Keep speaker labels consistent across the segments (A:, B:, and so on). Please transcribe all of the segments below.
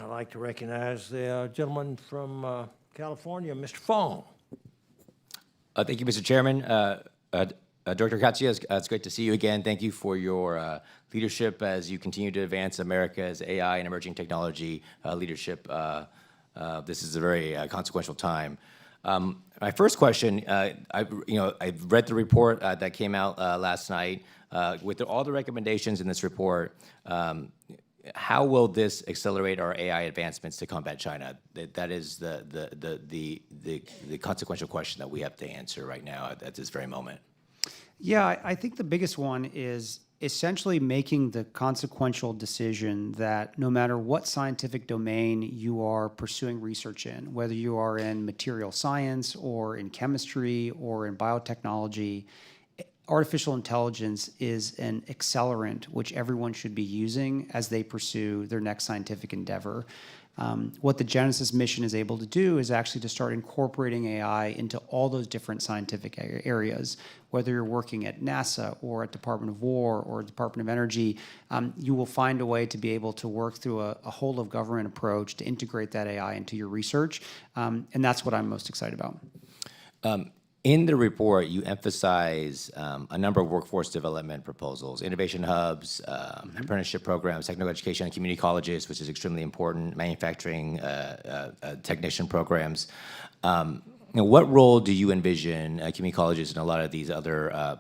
A: I'd like to recognize the gentleman from California, Mr. Fong.
B: Thank you, Mr. Chairman. Dr. Kratsios, it's great to see you again. Thank you for your leadership as you continue to advance America's AI and emerging technology leadership. This is a very consequential time. My first question, I've read the report that came out last night. With all the recommendations in this report, how will this accelerate our AI advancements to combat China? That is the consequential question that we have to answer right now at this very moment.
C: Yeah, I think the biggest one is essentially making the consequential decision that no matter what scientific domain you are pursuing research in, whether you are in material science or in chemistry or in biotechnology, artificial intelligence is an accelerant which everyone should be using as they pursue their next scientific endeavor. What the Genesis mission is able to do is actually to start incorporating AI into all those different scientific areas. Whether you're working at NASA or at Department of War or Department of Energy, you will find a way to be able to work through a whole of government approach to integrate that AI into your research, and that's what I'm most excited about.
B: In the report, you emphasize a number of workforce development proposals, innovation hubs, apprenticeship programs, technical education, community colleges, which is extremely important, manufacturing technician programs. What role do you envision community colleges and a lot of these other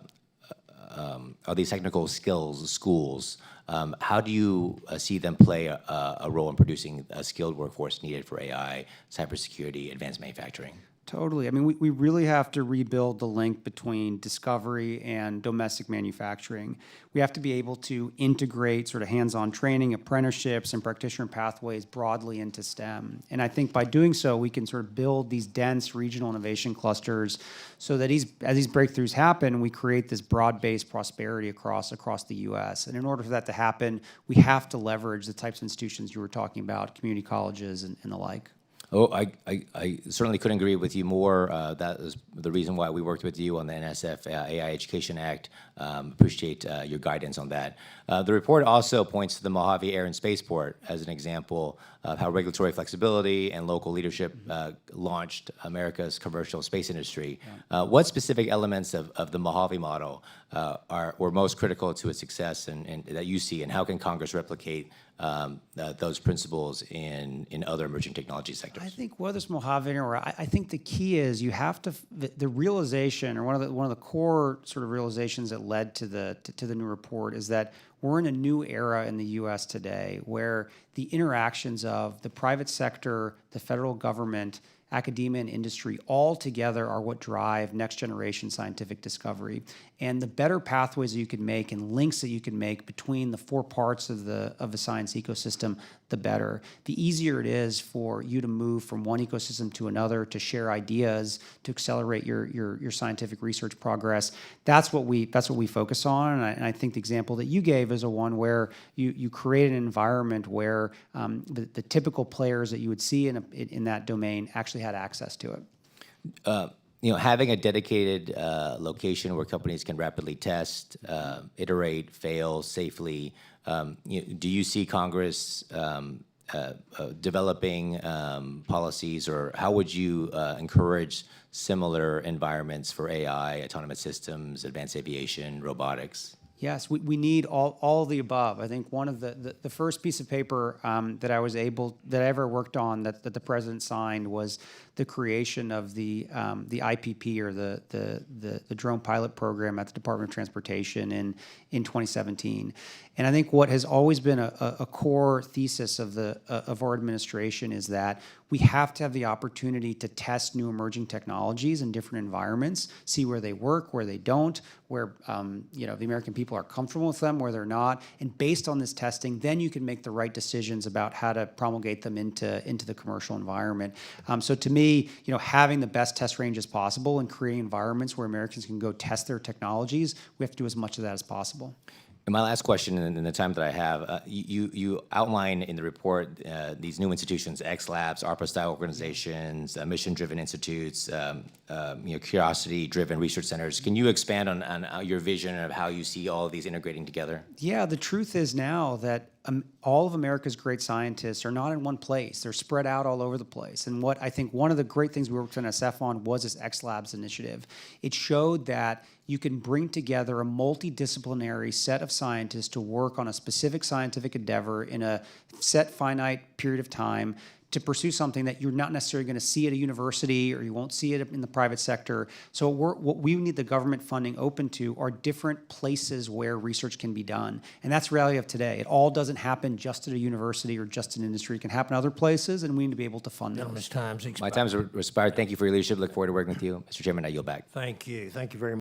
B: these technical skills schools? How do you see them play a role in producing a skilled workforce needed for AI, cybersecurity, advanced manufacturing?
C: Totally. I mean, we really have to rebuild the link between discovery and domestic manufacturing. We have to be able to integrate sort of hands-on training, apprenticeships, and practitioner pathways broadly into STEM. And I think by doing so, we can sort of build these dense regional innovation clusters so that as these breakthroughs happen, we create this broad-based prosperity across the U.S. And in order for that to happen, we have to leverage the types of institutions you were talking about, community colleges and the like.
B: Oh, I certainly couldn't agree with you more. That is the reason why we worked with you on the NSF AI Education Act. Appreciate your guidance on that. The report also points to the Mojave Air and Spaceport as an example of how regulatory flexibility and local leadership launched America's commercial space industry. Yeah. What specific elements of the Mojave model were most critical to its success and that you see, and how can Congress replicate those principles in other emerging technology sectors?
C: I think whether it's Mojave or I think the key is you have to the realization, or one of the core sort of realizations that led to the new report is that we're in a new era in the U.S. today where the interactions of the private sector, the federal government, academia and industry all together are what drive next generation scientific discovery. And the better pathways that you can make and links that you can make between the four parts of the science ecosystem, the better. The easier it is for you to move from one ecosystem to another, to share ideas, to accelerate your scientific research progress. That's what we focus on. And I think the example that you gave is a one where you create an environment where the typical players that you would see in that domain actually had access to it.
B: Having a dedicated location where companies can rapidly test, iterate, fail safely. Do you see Congress developing policies, or how would you encourage similar environments for AI, autonomous systems, advanced aviation, robotics?
C: Yes, we need all of the above. I think one of the first piece of paper that I ever worked on that the president signed was the creation of the IPP, or the drone pilot program at the Department of Transportation in 2017. And I think what has always been a core thesis of our administration is that we have to have the opportunity to test new emerging technologies in different environments, see where they work, where they don't, where the American people are comfortable with them, where they're not. And based on this testing, then you can make the right decisions about how to promulgate them into the commercial environment. So to me, having the best test ranges possible and creating environments where Americans can go test their technologies, we have to do as much of that as possible.
B: And my last question in the time that I have, you outline in the report these new institutions, X Labs, ARPA-style organizations, mission-driven institutes, curiosity-driven research centers. Can you expand on your vision of how you see all of these integrating together?
C: Yeah, the truth is now that all of America's great scientists are not in one place. They're spread out all over the place. And what I think one of the great things we worked on SF on was this X Labs initiative. It showed that you can bring together a multidisciplinary set of scientists to work on a specific scientific endeavor in a set finite period of time to pursue something that you're not necessarily going to see at a university or you won't see it in the private sector. So what we need the government funding open to are different places where research can be done. And that's the reality of today. It all doesn't happen just at a university or just in industry. It can happen other places, and we need to be able to fund
A: Gentleman's
C: those.
A: time's
B: My
A: expired.
B: time's expired. Thank you for your leadership. Look forward to working with you. Mr. Chairman, I yield back.
A: Thank you. Thank you very much.